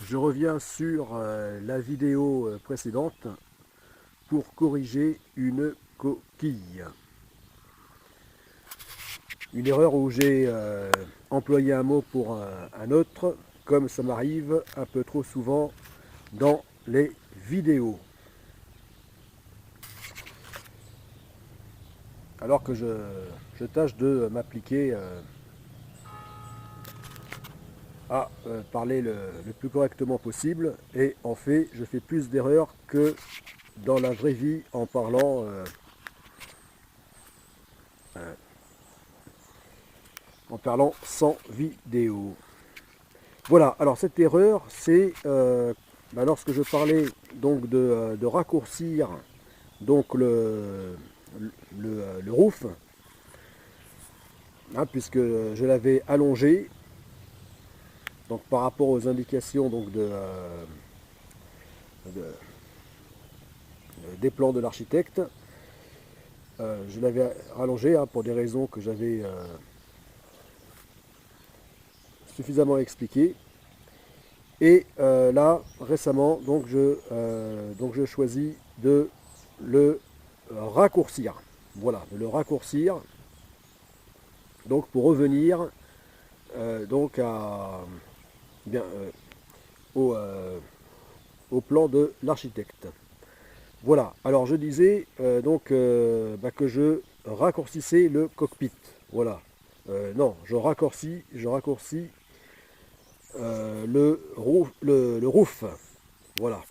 Je reviens sur la vidéo précédente pour corriger une coquille. Une erreur où j'ai employé un mot pour un autre, comme ça m'arrive un peu trop souvent dans les vidéos. Alors que je tâche de m'appliquer à parler le plus correctement possible, et en fait je fais plus d'erreurs que dans la vraie vie en parlant sans vidéo. Voilà, alors cette erreur, c'est lorsque je parlais donc de raccourcir donc le roof, hein, puisque je l'avais allongé donc par rapport aux indications donc des plans de l'architecte. Je l'avais rallongé pour des raisons que j'avais suffisamment expliquées. Et là, récemment, donc je choisis de le raccourcir. Voilà, de le raccourcir. Donc pour revenir donc bien, au, au plan de l'architecte. Voilà, alors je disais que je raccourcissais le cockpit. Voilà. Non, je raccourcis le roof. Voilà.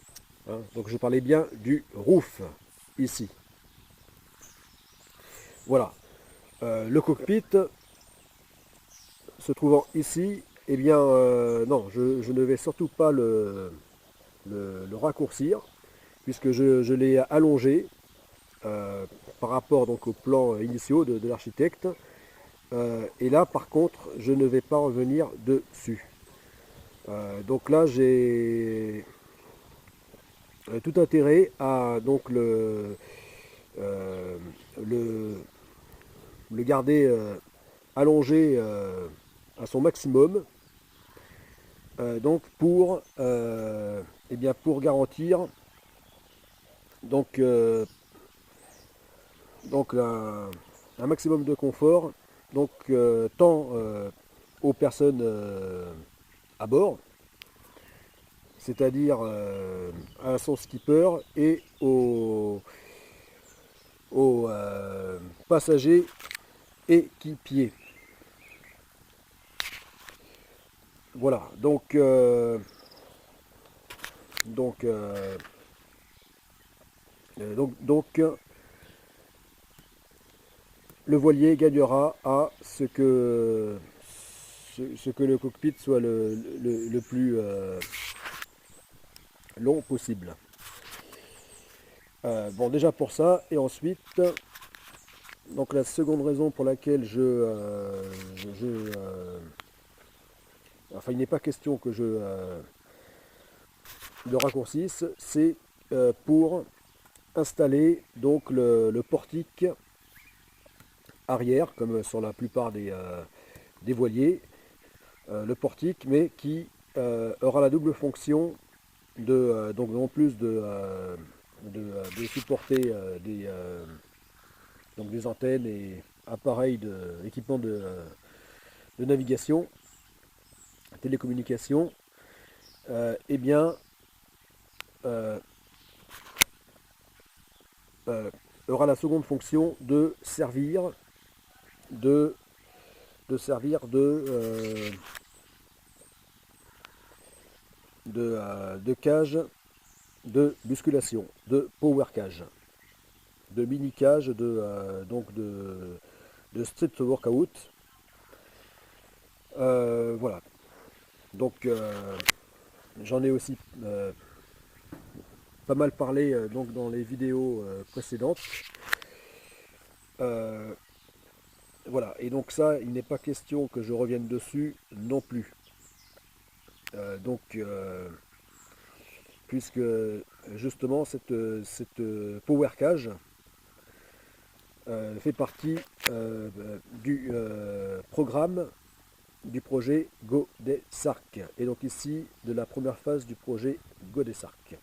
Hein, donc je parlais bien du roof ici. Voilà. Le cockpit se trouvant ici, eh bien non, je ne vais surtout pas le raccourcir, puisque je l'ai allongé par rapport donc aux plans initiaux de l'architecte. Et là par contre je ne vais pas revenir dessus. Donc là j'ai tout intérêt à donc euh, le, le garder allongé à son maximum, donc pour garantir donc, un maximum de confort, donc tant aux personnes à bord, c'est-à-dire à son skipper, et aux passagers équipiers. Voilà, donc, euh, donc le voilier gagnera à ce que le cockpit soit le plus long possible. Bon, déjà pour ça, et ensuite, donc la seconde raison pour laquelle enfin il n'est pas question que je le raccourcisse, c'est pour installer donc le portique arrière, comme sur la plupart des voiliers, le portique, mais qui aura la double fonction donc en plus de supporter donc des antennes et appareils équipements de navigation, télécommunication, eh bien euh, aura la seconde fonction de servir de de cage de musculation, de power cage, de mini cage, de street workout. Voilà. Donc j'en ai aussi pas mal parlé donc dans les vidéos précédentes. Voilà, et donc ça, il n'est pas question que je revienne dessus non plus. Puisque justement cette power cage fait partie du programme du projet Godesarc. Et donc ici, de la première phase du projet Godesarc.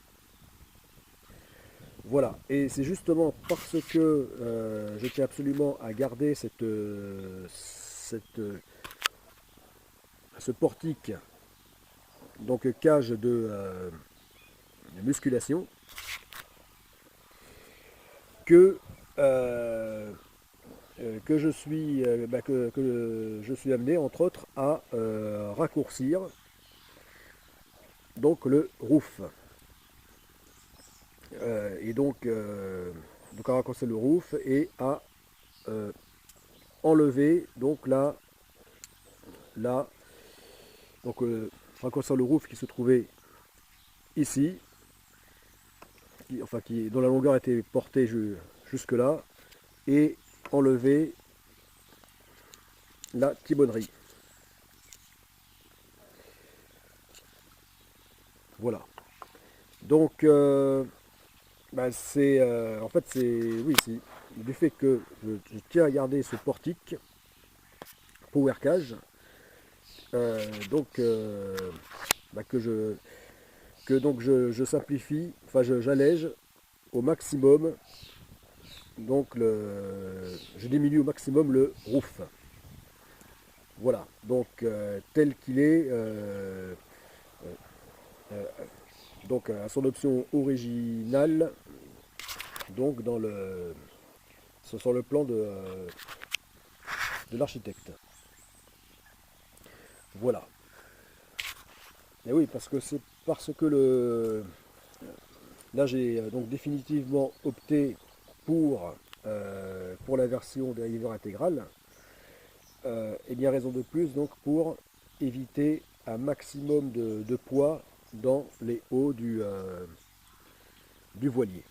Voilà, et c'est justement parce que je tiens absolument à garder ce portique, donc cage de musculation, que, euh, que je suis amené, entre autres, à raccourcir donc le roof. Et donc à raccourcir le roof et à euh, enlever donc là donc raccourcir le roof qui se trouvait ici, dont la longueur était portée jusque là, et enlever la tibonnerie. Voilà. Donc c'est en fait c'est du fait que je tiens à garder ce portique Power Cage, donc que donc je simplifie, enfin j'allège au maximum, donc je diminue au maximum le roof. Voilà, donc tel qu'il est, euh, donc à son option originale, donc sur le plan de l'architecte. Voilà. Et oui, parce que là j'ai donc définitivement opté pour la version driver intégrale. Et bien raison de plus donc pour éviter un maximum de poids dans les hauts du voilier.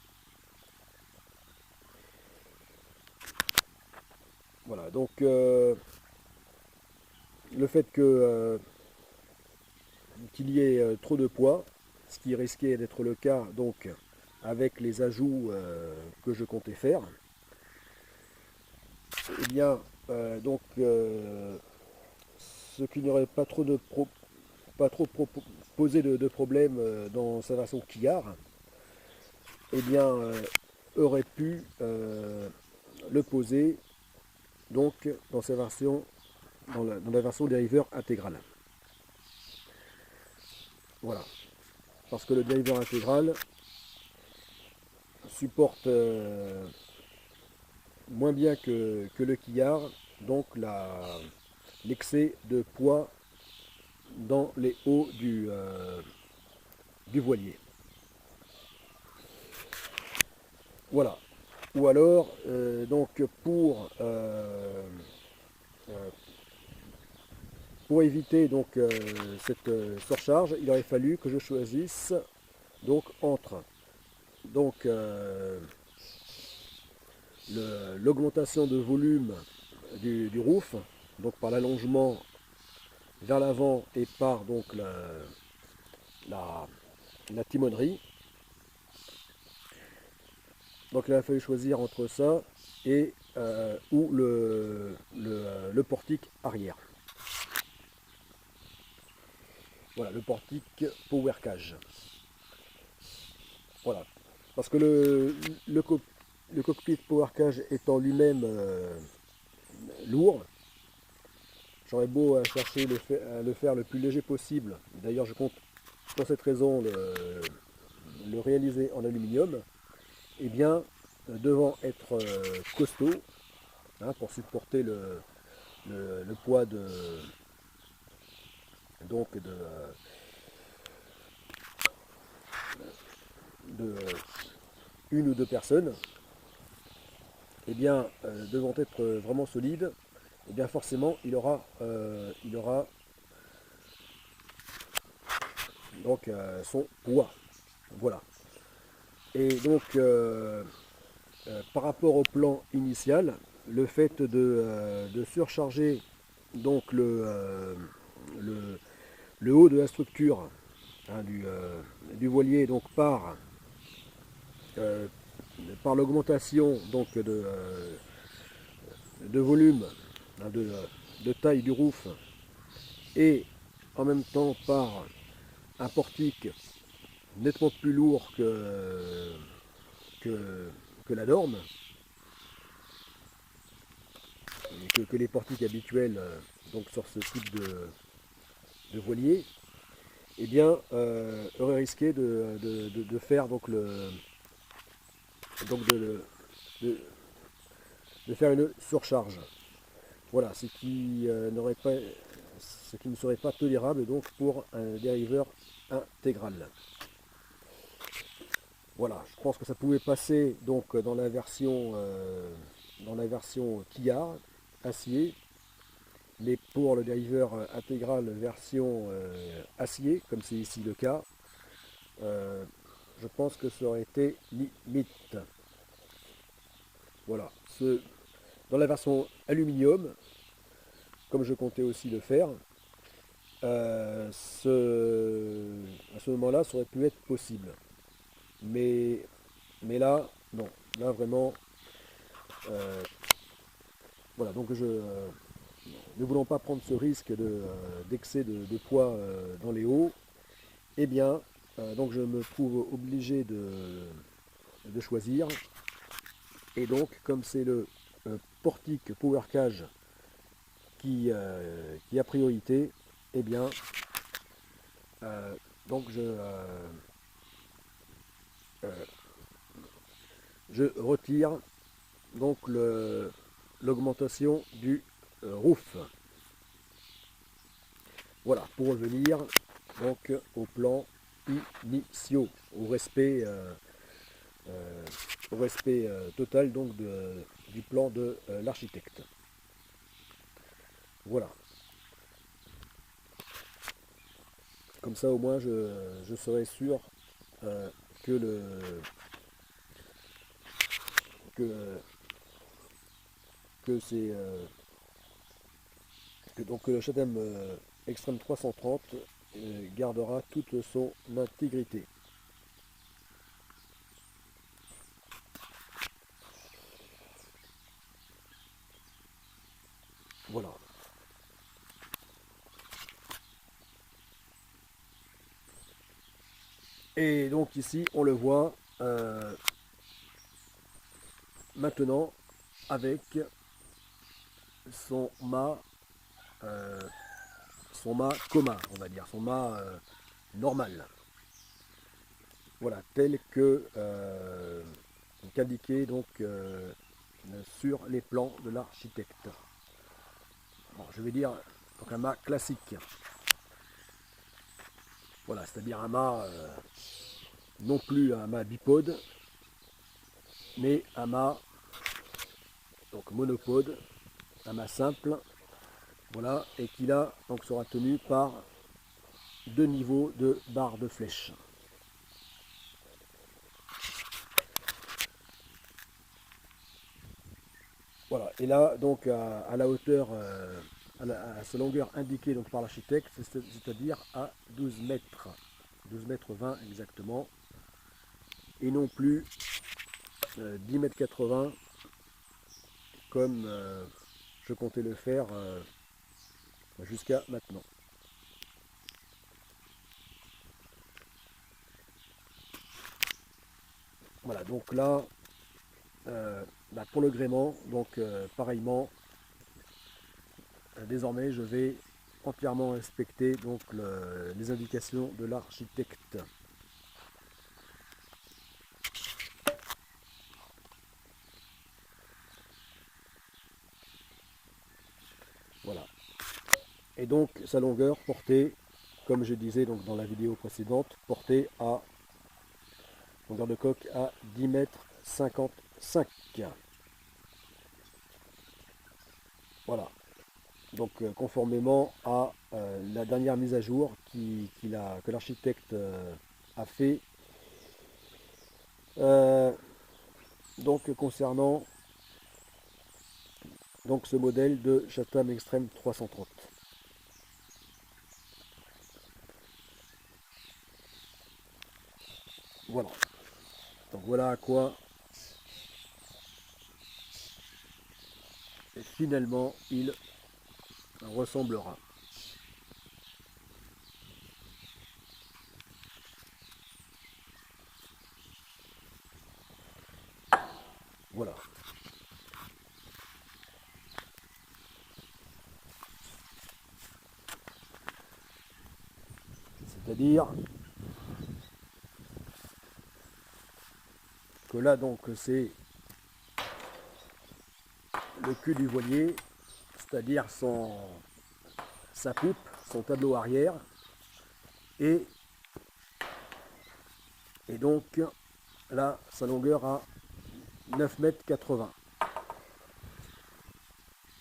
Voilà, donc le fait qu'il y ait trop de poids, ce qui risquait d'être le cas donc avec les ajouts que je comptais faire, eh bien ce qui n'aurait pas trop posé de problème dans sa version quillard, eh bien aurait pu le poser donc dans sa version dans la version driver intégrale. Voilà, parce que le driver intégral supporte moins bien que le quillard donc l'excès de poids dans les hauts du voilier. Voilà. Ou alors, donc pour éviter donc cette surcharge, il aurait fallu que je choisisse donc entre donc l'augmentation de volume du roof, donc par l'allongement vers l'avant et par donc la timonerie. Donc il a fallu choisir entre ça et ou le portique arrière. Voilà, le portique Power Cage. Voilà. Parce que le cockpit Power Cage étant lui-même lourd, j'aurais beau chercher à le faire le plus léger possible. D'ailleurs, je compte pour cette raison le réaliser en aluminium. Eh bien, devant être costaud, hein, pour supporter le poids de une ou deux personnes, eh bien, devant être vraiment solide, eh bien forcément il aura donc son poids. Voilà. Et donc par rapport au plan initial, le fait de surcharger donc le haut de la structure, hein, du voilier donc euh, par l'augmentation donc de volume, hein, de taille du roof et en même temps par un portique nettement plus lourd que, que la norme, que les portiques habituels donc sur ce type de voilier, eh bien, aurait risqué de faire donc donc de- de faire une surcharge. Voilà, ce qui ne serait pas tolérable donc pour un dériveur intégral. Voilà, je pense que ça pouvait passer donc dans la version Kia acier, mais pour le dériveur intégral version acier, comme c'est ici le cas, euh, je pense que ça aurait été limite. Voilà. Dans la version aluminium, comme je comptais aussi le faire, à ce moment-là, ça aurait pu être possible. Mais, mais là, non. Là, vraiment, euh, voilà. Donc, ne voulant pas prendre ce risque d'excès de poids dans les hauts, eh bien, donc je me trouve obligé de choisir. Et donc, comme c'est le portique Power Cage qui a priorité, eh bien, donc euh, je retire donc l'augmentation du roof. Voilà, pour revenir donc au plan initiaux, euh, au respect total donc du plan de l'architecte. Voilà, comme ça au moins je serai sûr euh, que le que, que c'est que le Chatham Extreme 330 gardera toute son intégrité. Voilà. Et donc ici, on le voit maintenant avec son mât, euh, son mât commun, on va dire, son mât normal. Voilà, tel que qu'indiqué donc sur les plans de l'architecte. Bon, je vais dire donc un mât classique. Voilà, c'est-à-dire un mât non plus un mât bipode, mais un mât donc monopode, un mât simple, voilà, et qui là donc sera tenu par deux niveaux de barres de flèche. Voilà, et là donc à la hauteur, à sa longueur indiquée donc par l'architecte, c'est-à-dire à 12 mètres, 12 mètres 20 exactement, et non plus 10 mètres 80 comme je comptais le faire jusqu'à maintenant. Voilà, donc là, pour le gréement, donc pareillement, désormais je vais entièrement respecter donc les indications de l'architecte. Voilà. Et donc sa longueur portée, comme je disais donc dans la vidéo précédente, portée à longueur de coque à 10 mètres 55. Voilà. Donc conformément à la dernière mise à jour que l'architecte a fait donc concernant donc ce modèle de Chatham Extreme 330. Voilà. Donc voilà à quoi finalement il ressemblera. C'est-à-dire que là donc c'est le cul du voilier, c'est-à-dire sa poupe, son tableau arrière, et donc là sa longueur à 9,80 m.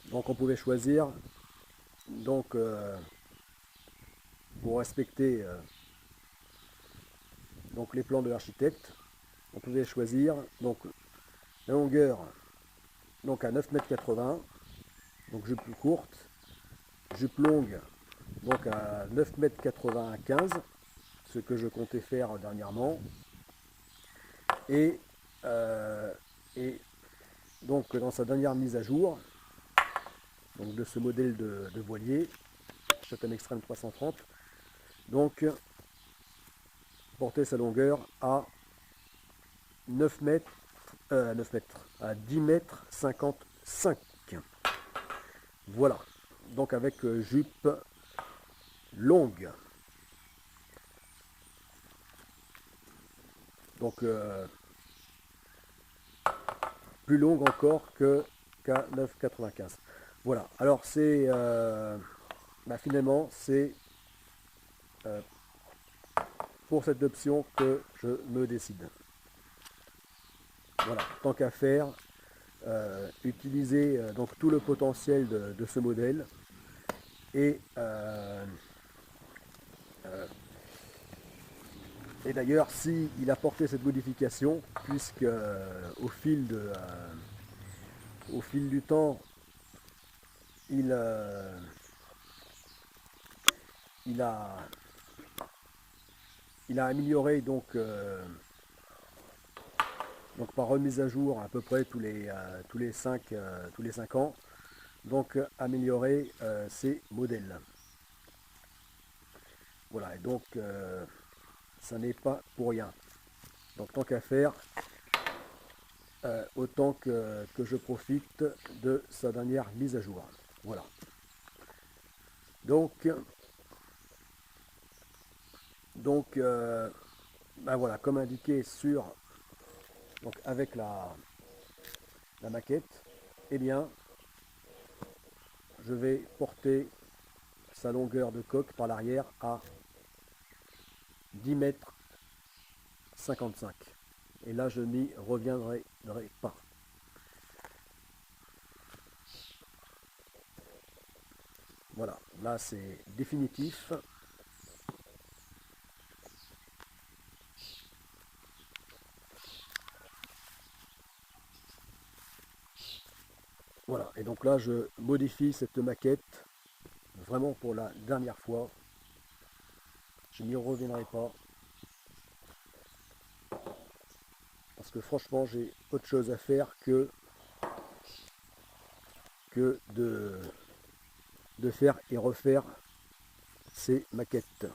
Donc on pouvait choisir, donc pour respecter donc les plans de l'architecte, on pouvait choisir donc la longueur donc à 9,80 m, donc jupe plus courte, jupe longue donc à 9,95 m, ce que je comptais faire dernièrement, et, euh, et donc dans sa dernière mise à jour donc de ce modèle de voilier Chatham Extreme 330, donc porter sa longueur à 9 mètres, à 10 mètres 55. Voilà, donc avec jupe longue. Donc plus longue encore qu'à 9,95. Voilà, alors c'est finalement c'est pour cette option que je me décide. Voilà, tant qu'à faire, utiliser donc tout le potentiel de ce modèle, et d'ailleurs s'il a porté cette modification, puisque au fil du temps il, il a amélioré donc par remise à jour à peu près tous les 5 ans, donc améliorer ces modèles. Voilà, et donc ça n'est pas pour rien. Donc tant qu'à faire, autant que je profite de sa dernière mise à jour. Voilà. Donc voilà, comme indiqué avec la maquette, eh bien, je vais porter sa longueur de coque par l'arrière à 10 mètres 55. Et là, je n'y reviendrai pas. Voilà, là c'est définitif. Voilà, et donc là je modifie cette maquette vraiment pour la dernière fois. Je n'y reviendrai pas. Parce que franchement j'ai autre chose à faire que de faire et refaire ces maquettes.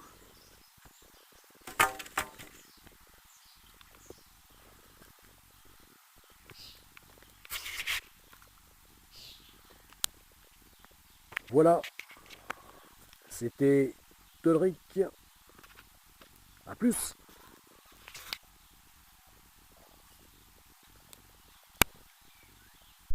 Voilà, c'était Tolric. À plus.